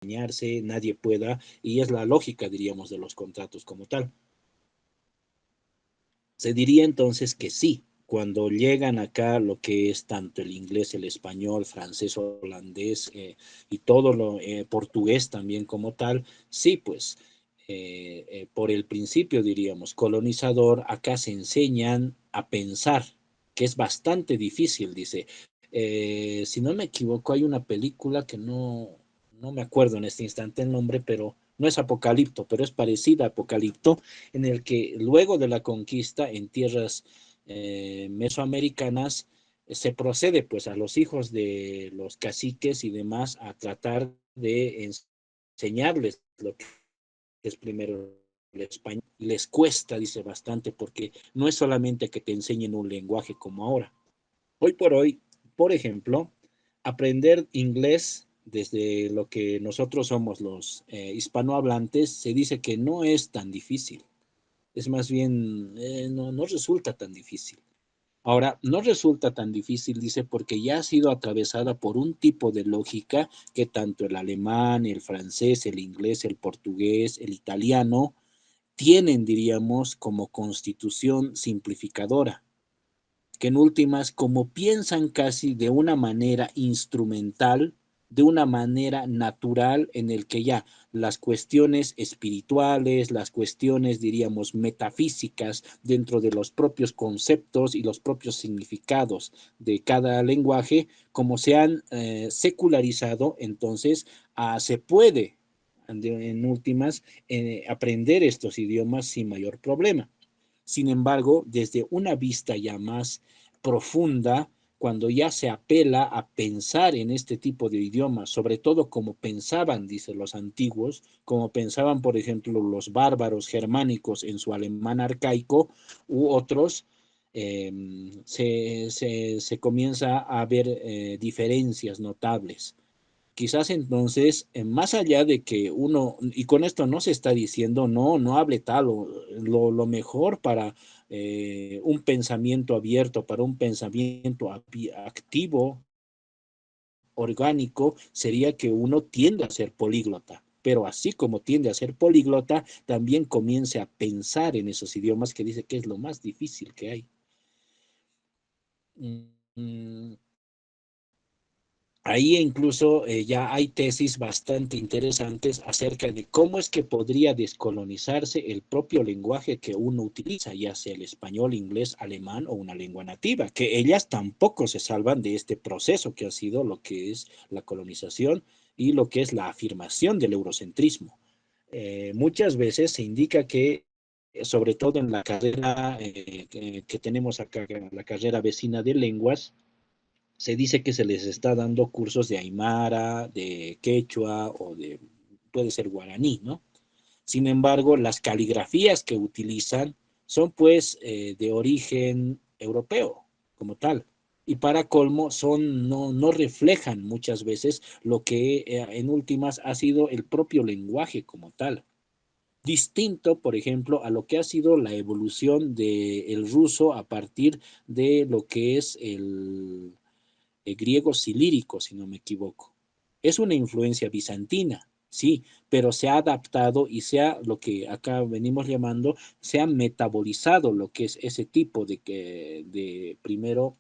engañarse, nadie pueda, y es la lógica, diríamos, de los contratos como tal. Se diría entonces que sí, cuando llegan acá lo que es tanto el inglés, el español, francés, holandés y todo lo portugués también como tal, sí, pues por el principio diríamos colonizador, acá se enseñan a pensar, que es bastante difícil, dice. Si no me equivoco, hay una película que no me acuerdo en este instante el nombre, pero no es Apocalipto, pero es parecida a Apocalipto, en el que luego de la conquista en tierras mesoamericanas se procede pues a los hijos de los caciques y demás a tratar de enseñarles lo que es primero el español. Les cuesta, dice bastante, porque no es solamente que te enseñen un lenguaje como ahora. Hoy por hoy, por ejemplo, aprender inglés desde lo que nosotros somos los hispanohablantes, se dice que no es tan difícil. Es más bien, no resulta tan difícil. Ahora, no resulta tan difícil, dice, porque ya ha sido atravesada por un tipo de lógica que tanto el alemán, el francés, el inglés, el portugués, el italiano tienen, diríamos, como constitución simplificadora, que en últimas, como piensan casi de una manera instrumental, de una manera natural, en el que ya las cuestiones espirituales, las cuestiones, diríamos, metafísicas dentro de los propios conceptos y los propios significados de cada lenguaje, como se han secularizado, entonces se puede, en últimas, aprender estos idiomas sin mayor problema. Sin embargo, desde una vista ya más profunda, cuando ya se apela a pensar en este tipo de idiomas, sobre todo como pensaban, dicen los antiguos, como pensaban, por ejemplo, los bárbaros germánicos en su alemán arcaico u otros, se comienza a ver diferencias notables. Quizás entonces, más allá de que uno, y con esto no se está diciendo, no hable tal, o lo mejor para un pensamiento abierto, para un pensamiento activo, orgánico, sería que uno tiende a ser políglota. Pero así como tiende a ser políglota, también comience a pensar en esos idiomas que dice que es lo más difícil que hay. Mm, Ahí incluso ya hay tesis bastante interesantes acerca de cómo es que podría descolonizarse el propio lenguaje que uno utiliza, ya sea el español, inglés, alemán o una lengua nativa, que ellas tampoco se salvan de este proceso que ha sido lo que es la colonización y lo que es la afirmación del eurocentrismo. Muchas veces se indica que sobre todo en la carrera que tenemos acá, la carrera vecina de lenguas, se dice que se les está dando cursos de aymara, de quechua o de, puede ser guaraní, ¿no? Sin embargo, las caligrafías que utilizan son pues de origen europeo como tal. Y para colmo no reflejan muchas veces lo que en últimas ha sido el propio lenguaje como tal. Distinto, por ejemplo, a lo que ha sido la evolución del ruso a partir de lo que es griego silírico, si no me equivoco. Es una influencia bizantina, sí, pero se ha adaptado y se ha, lo que acá venimos llamando, se ha metabolizado lo que es ese tipo de primero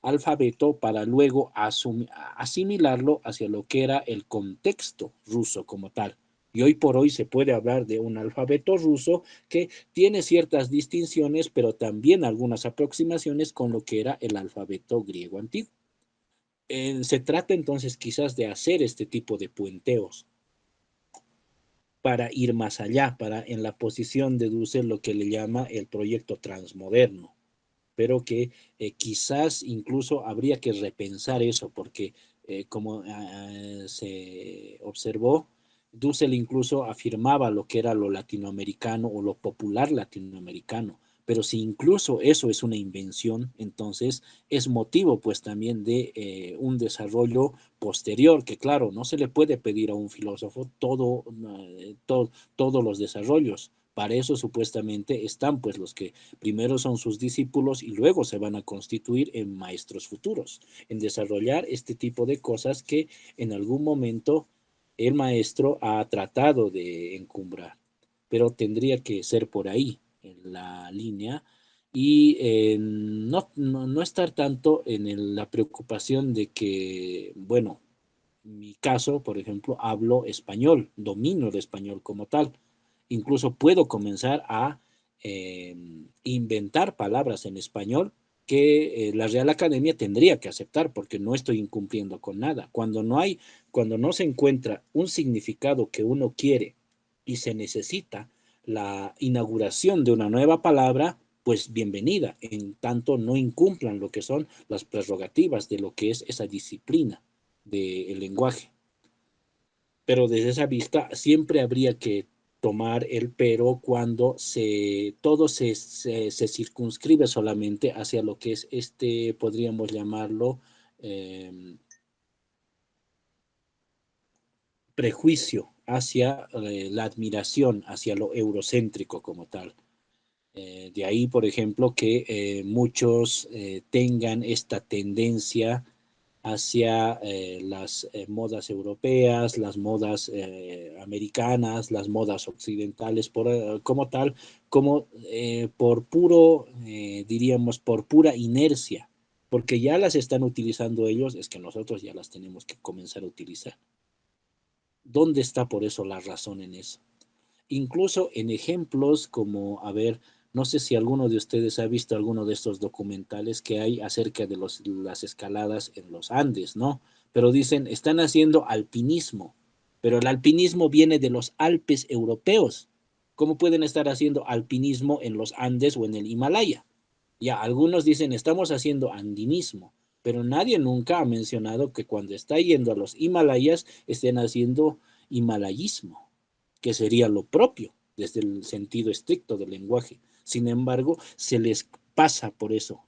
alfabeto para luego asimilarlo hacia lo que era el contexto ruso como tal. Y hoy por hoy se puede hablar de un alfabeto ruso que tiene ciertas distinciones, pero también algunas aproximaciones con lo que era el alfabeto griego antiguo. Se trata entonces quizás de hacer este tipo de puenteos para ir más allá, para en la posición de Dussel lo que le llama el proyecto transmoderno, pero que quizás incluso habría que repensar eso, porque como se observó, Dussel incluso afirmaba lo que era lo latinoamericano o lo popular latinoamericano, pero si incluso eso es una invención, entonces es motivo pues también de un desarrollo posterior, que claro, no se le puede pedir a un filósofo todos los desarrollos. Para eso supuestamente están pues los que primero son sus discípulos y luego se van a constituir en maestros futuros, en desarrollar este tipo de cosas que en algún momento el maestro ha tratado de encumbrar, pero tendría que ser por ahí, en la línea, y no estar tanto en la preocupación de que, bueno, en mi caso, por ejemplo, hablo español, domino el español como tal. Incluso puedo comenzar a eh, inventar palabras en español que la Real Academia tendría que aceptar porque no estoy incumpliendo con nada. Cuando no se encuentra un significado que uno quiere y se necesita la inauguración de una nueva palabra, pues bienvenida, en tanto no incumplan lo que son las prerrogativas de lo que es esa disciplina del lenguaje. Pero desde esa vista siempre habría que tomar el pero cuando todo se circunscribe solamente hacia lo que es podríamos llamarlo, eh, prejuicio hacia la admiración, hacia lo eurocéntrico como tal. De ahí, por ejemplo, que muchos tengan esta tendencia hacia las modas europeas, las modas americanas, las modas occidentales, como tal, como por puro, diríamos, por pura inercia, porque ya las están utilizando ellos, es que nosotros ya las tenemos que comenzar a utilizar. ¿Dónde está por eso la razón en eso? Incluso en ejemplos como, a ver, no sé si alguno de ustedes ha visto alguno de estos documentales que hay acerca de las escaladas en los Andes, ¿no? Pero dicen, están haciendo alpinismo, pero el alpinismo viene de los Alpes europeos. ¿Cómo pueden estar haciendo alpinismo en los Andes o en el Himalaya? Ya, algunos dicen, estamos haciendo andinismo, pero nadie nunca ha mencionado que cuando está yendo a los Himalayas estén haciendo himalayismo, que sería lo propio desde el sentido estricto del lenguaje. Sin embargo, se les pasa por eso,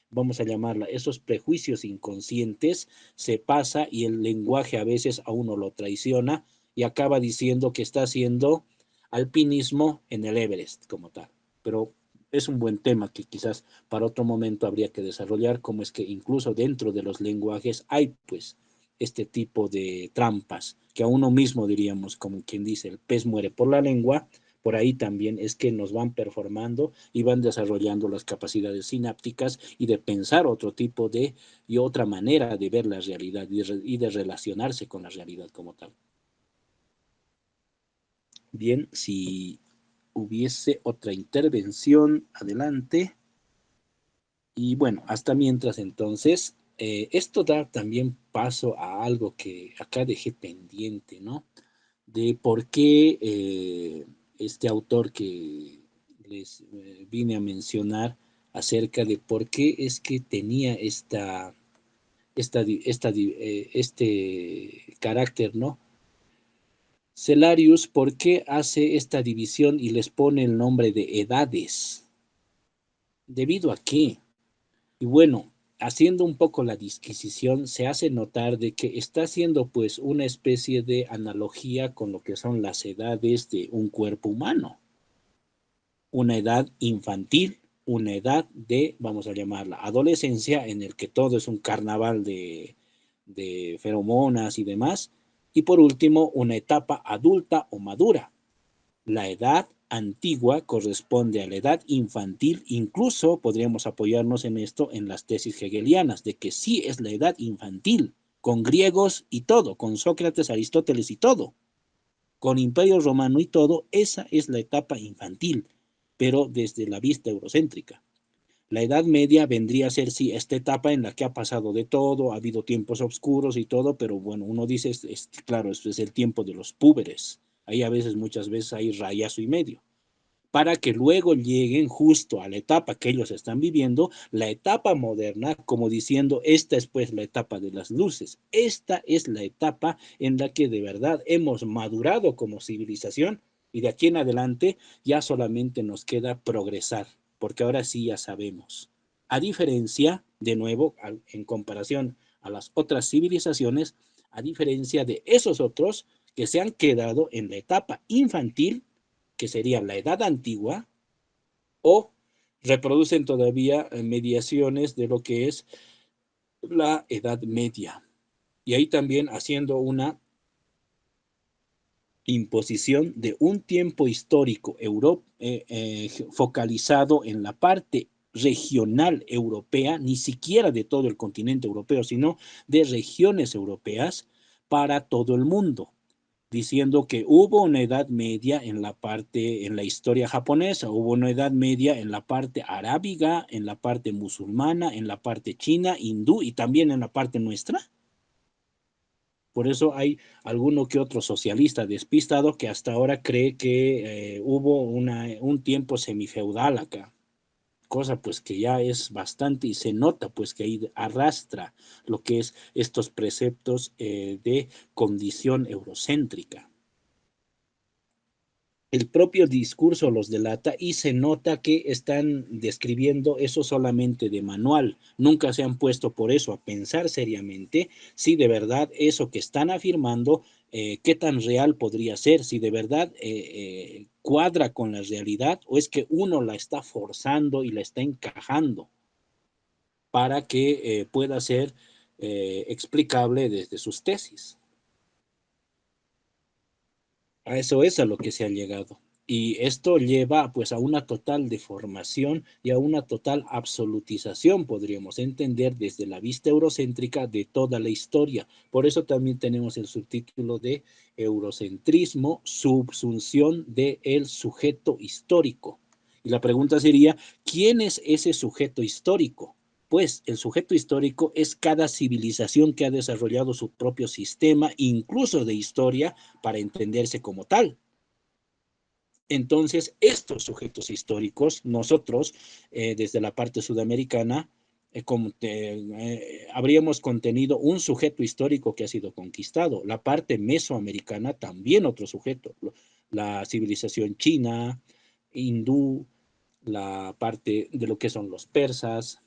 vamos a llamarla, esos prejuicios inconscientes, se pasa y el lenguaje a veces a uno lo traiciona y acaba diciendo que está haciendo alpinismo en el Everest como tal. Pero es un buen tema que quizás para otro momento habría que desarrollar, como es que incluso dentro de los lenguajes hay pues este tipo de trampas, que a uno mismo diríamos, como quien dice, el pez muere por la lengua, por ahí también es que nos van performando y van desarrollando las capacidades sinápticas y de pensar otro tipo y otra manera de ver la realidad y de relacionarse con la realidad como tal. Bien, si hubiese otra intervención, adelante. Y bueno, hasta mientras entonces, esto da también paso a algo que acá dejé pendiente, ¿no? De por qué este autor que les vine a mencionar acerca de por qué es que tenía este carácter, ¿no? Celarius, ¿por qué hace esta división y les pone el nombre de edades? ¿Debido a qué? Y bueno, haciendo un poco la disquisición, se hace notar de que está haciendo pues una especie de analogía con lo que son las edades de un cuerpo humano. Una edad infantil, una edad de, vamos a llamarla, adolescencia, en el que todo es un carnaval de feromonas y demás. Y por último, una etapa adulta o madura. La edad antigua corresponde a la edad infantil, incluso podríamos apoyarnos en esto en las tesis hegelianas, de que sí es la edad infantil, con griegos y todo, con Sócrates, Aristóteles y todo, con Imperio Romano y todo, esa es la etapa infantil, pero desde la vista eurocéntrica. La Edad Media vendría a ser, sí, esta etapa en la que ha pasado de todo, ha habido tiempos oscuros y todo, pero bueno, uno dice, claro, esto es el tiempo de los púberes. Ahí a veces, muchas veces hay rayazo y medio. Para que luego lleguen justo a la etapa que ellos están viviendo, la etapa moderna, como diciendo, esta es pues la etapa de las luces. Esta es la etapa en la que de verdad hemos madurado como civilización y de aquí en adelante ya solamente nos queda progresar, porque ahora sí ya sabemos. A diferencia, de nuevo, en comparación a las otras civilizaciones, a diferencia de esos otros que se han quedado en la etapa infantil, que sería la edad antigua, o reproducen todavía mediaciones de lo que es la edad media. Y ahí también haciendo una imposición de un tiempo histórico focalizado en la parte regional europea, ni siquiera de todo el continente europeo, sino de regiones europeas para todo el mundo, diciendo que hubo una edad media en la parte, en la historia japonesa, hubo una edad media en la parte arábiga, en la parte musulmana, en la parte china, hindú y también en la parte nuestra. Por eso hay alguno que otro socialista despistado que hasta ahora cree que hubo un tiempo semifeudal acá, cosa pues que ya es bastante y se nota pues que ahí arrastra lo que es estos preceptos de condición eurocéntrica. El propio discurso los delata y se nota que están describiendo eso solamente de manual. Nunca se han puesto por eso a pensar seriamente si de verdad eso que están afirmando, qué tan real podría ser, si de verdad cuadra con la realidad o es que uno la está forzando y la está encajando para que pueda ser explicable desde sus tesis. A eso es a lo que se ha llegado. Y esto lleva pues a una total deformación y a una total absolutización, podríamos entender, desde la vista eurocéntrica de toda la historia. Por eso también tenemos el subtítulo de Eurocentrismo, subsunción del sujeto histórico. Y la pregunta sería, ¿quién es ese sujeto histórico? Pues el sujeto histórico es cada civilización que ha desarrollado su propio sistema, incluso de historia, para entenderse como tal. Entonces, estos sujetos históricos, nosotros, desde la parte sudamericana, habríamos contenido un sujeto histórico que ha sido conquistado. La parte mesoamericana, también otro sujeto. La civilización china, hindú, la parte de lo que son los persas,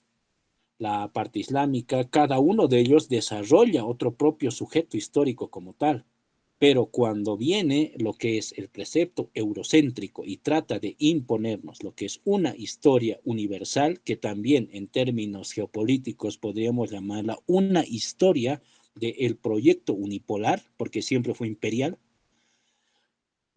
la parte islámica, cada uno de ellos desarrolla otro propio sujeto histórico como tal. Pero cuando viene lo que es el precepto eurocéntrico y trata de imponernos lo que es una historia universal, que también en términos geopolíticos podríamos llamarla una historia del proyecto unipolar, porque siempre fue imperial,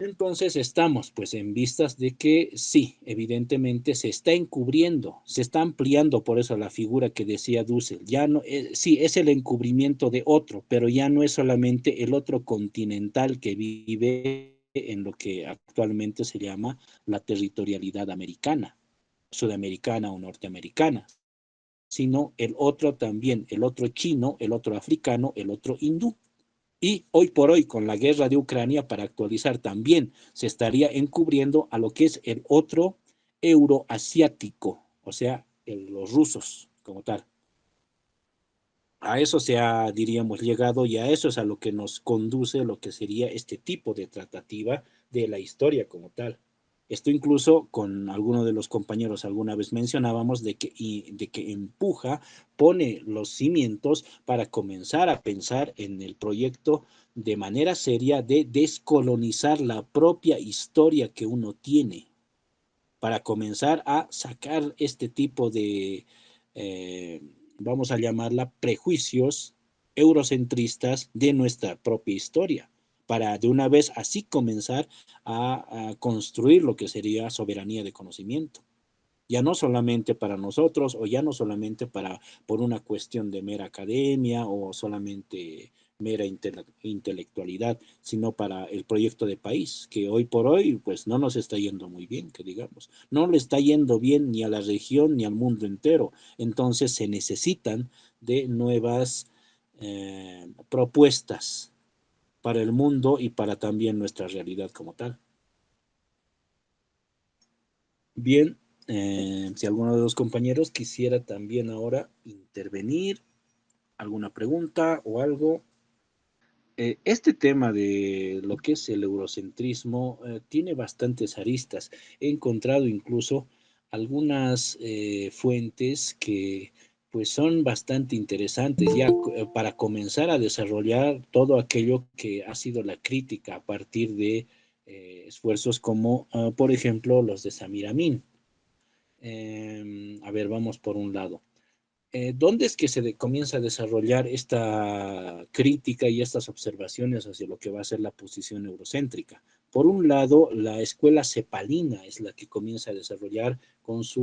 entonces estamos pues en vistas de que sí, evidentemente se está encubriendo, se está ampliando por eso la figura que decía Dussel. Ya no, sí, es el encubrimiento de otro, pero ya no es solamente el otro continental que vive en lo que actualmente se llama la territorialidad americana, sudamericana o norteamericana, sino el otro también, el otro chino, el otro africano, el otro hindú. Y hoy por hoy, con la guerra de Ucrania, para actualizar también, se estaría encubriendo a lo que es el otro euroasiático, o sea, los rusos como tal. A eso se ha, diríamos, llegado y a eso es a lo que nos conduce lo que sería este tipo de tratativa de la historia como tal. Esto incluso con algunos de los compañeros alguna vez mencionábamos de que empuja, pone los cimientos para comenzar a pensar en el proyecto de manera seria de descolonizar la propia historia que uno tiene, para comenzar a sacar este tipo de, eh, vamos a llamarla, prejuicios eurocentristas de nuestra propia historia, para de una vez así comenzar a construir lo que sería soberanía de conocimiento. Ya no solamente para nosotros o ya no solamente para por una cuestión de mera academia o solamente mera intelectualidad, sino para el proyecto de país, que hoy por hoy pues no nos está yendo muy bien, que digamos, no le está yendo bien ni a la región ni al mundo entero. Entonces se necesitan de nuevas propuestas para el mundo y para también nuestra realidad como tal. Bien, si alguno de los compañeros quisiera también ahora intervenir, alguna pregunta o algo. Este tema de lo que es el eurocentrismo tiene bastantes aristas. He encontrado incluso algunas fuentes que pues son bastante interesantes ya para comenzar a desarrollar todo aquello que ha sido la crítica a partir de esfuerzos como, por ejemplo, los de Samir Amin. A ver, vamos por un lado. ¿Dónde es que comienza a desarrollar esta crítica y estas observaciones hacia lo que va a ser la posición eurocéntrica? Por un lado, la escuela cepalina es la que comienza a desarrollar con su